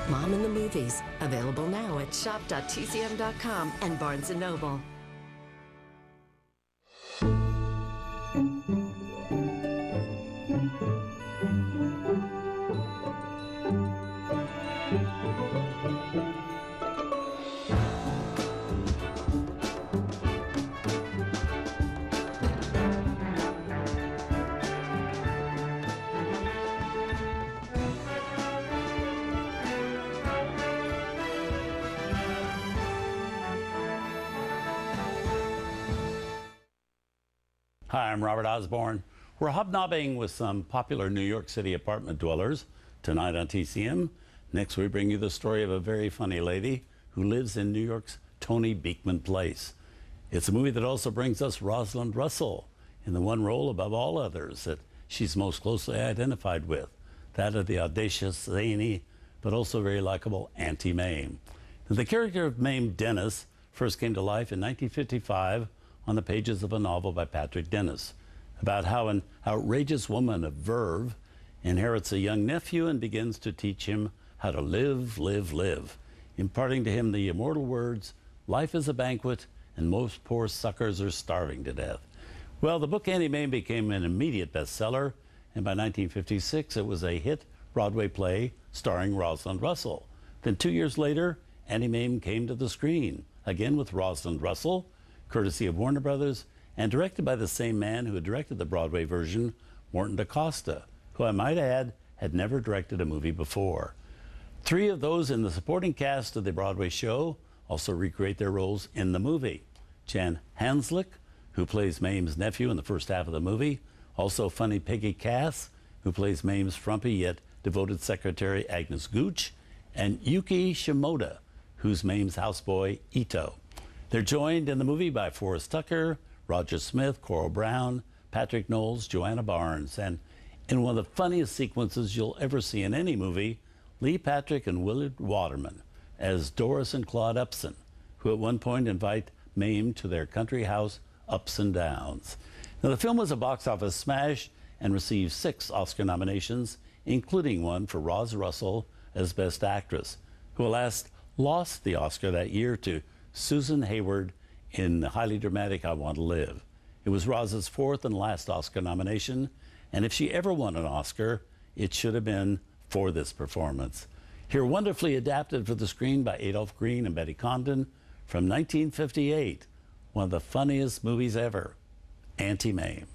Mom in the Movies, available now at shop.tcm.com and Barnes & Noble. Hi, I'm Robert Osborne. We're hobnobbing with some popular New York City apartment dwellers tonight on TCM. Next, we bring you the story of a very funny lady who lives in New York's Tony Beekman Place. It's a movie that also brings us Rosalind Russell in the one role above all others that she's most closely identified with, that of the audacious, zany, but also very likable Auntie Mame. Now, the character of Mame Dennis first came to life in 1955 on the pages of a novel by Patrick Dennis about how an outrageous woman of verve inherits a young nephew and begins to teach him how to live, imparting to him the immortal words, "Life is a banquet and most poor suckers are starving to death." Well, the book Auntie Mame became an immediate bestseller, and by 1956 it was a hit Broadway play starring Rosalind Russell. Then 2 years later, Auntie Mame came to the screen, again with Rosalind Russell, courtesy of Warner Brothers, and directed by the same man who had directed the Broadway version, Morton DaCosta, who I might add had never directed a movie before. 3 of those in the supporting cast of the Broadway show also recreate their roles in the movie. Jan Hanslick, who plays Mame's nephew in the first half of the movie, also funny Peggy Cass, who plays Mame's frumpy yet devoted secretary Agnes Gooch, and Yuki Shimoda, who's Mame's houseboy Ito. They're joined in the movie by Forrest Tucker, Roger Smith, Coral Brown, Patrick Knowles, Joanna Barnes, and in one of the funniest sequences you'll ever see in any movie, Lee Patrick and Willard Waterman as Doris and Claude Upson, who at one point invite Mame to their country house, Ups and Downs. Now, the film was a box office smash and received 6 Oscar nominations, including one for Roz Russell as Best Actress, who alas lost the Oscar that year to Susan Hayward in the highly dramatic I Want to Live. It was Roz's 4th and last Oscar nomination, and if she ever won an Oscar, it should have been for this performance. Here wonderfully adapted for the screen by Adolph Green and Betty Condon from 1958, one of the funniest movies ever, Auntie Mame.